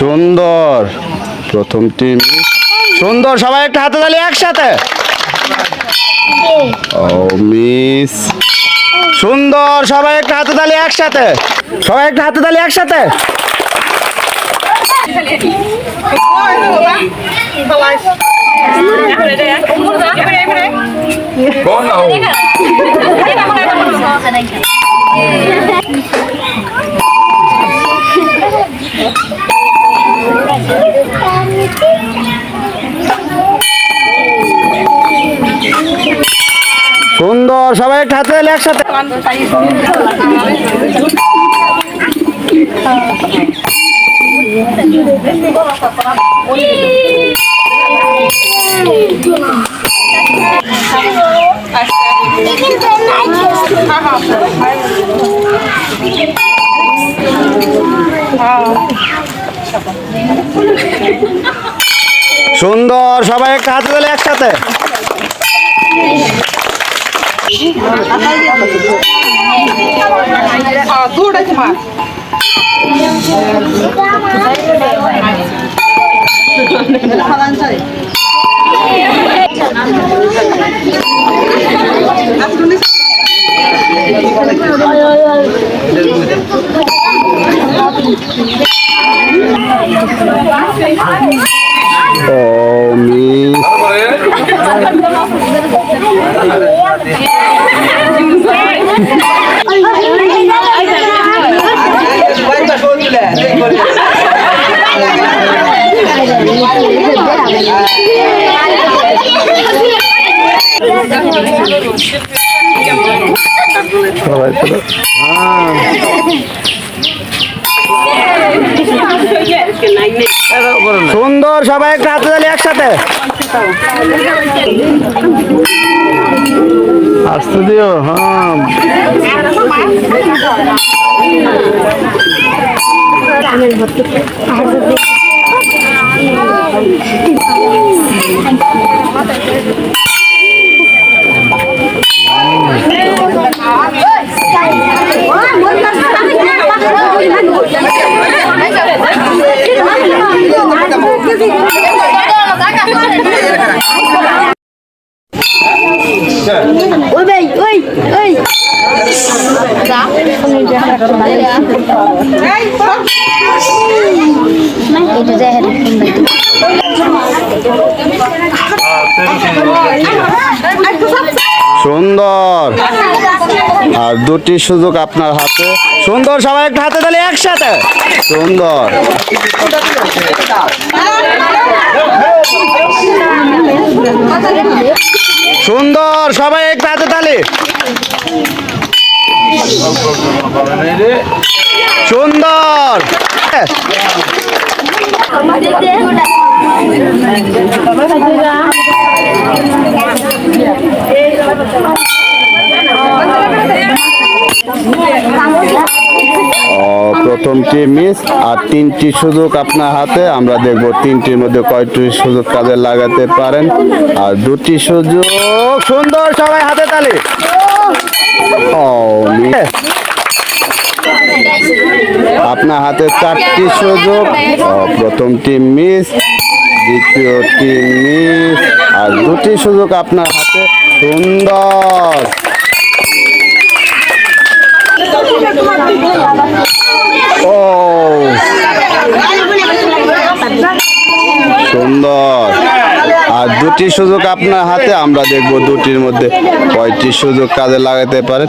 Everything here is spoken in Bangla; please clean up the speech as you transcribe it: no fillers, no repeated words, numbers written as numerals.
সুন্দর, প্রথম টিম সুন্দর, সবাই একটা হাতে তালি একসাথে। ও মিস, সুন্দর, সবাই একটা হাতে তালি একসাথে, সবাই একটা হাতে তালি একসাথে। সুন্দর, সবাই একটা হাতে তালি একসাথে। সুন্দর, সবাই একটা হাতে তালি একসাথে। ও মিস, সুন্দর, সবাই একটা হাতে তালি একসাথে। আসতে দিও। হ্যাঁ, সুন্দর, আর দুটি সুযোগ আপনার হাতে। সুন্দর, সবাই একটা হাতে তালি একসাথে। সুন্দর, সুন্দর, সবাই একটা হাতে তালি। সুন্দর, প্রথমটি মিস, আর তিনটি সুযোগ আপনার হাতে। আমরা দেখব তিনটির মধ্যে কয়টি সুযোগ কাজে লাগাতে পারেন। আর দুটি সুযোগ। সুন্দর, সবাই হাতে তালি। ও মিস, আপনার হাতে চারটি সুযোগ। প্রথমটি মিস, দ্বিতীয়টি মিস, আর দুটি সুযোগ আপনার হাতে। সুন্দর, ও সুন্দর, আর দুটি সুযোগ আপনার হাতে। আমরা দেখব দুটির মধ্যে কয়টি সুযোগ কাজে লাগাতে পারে।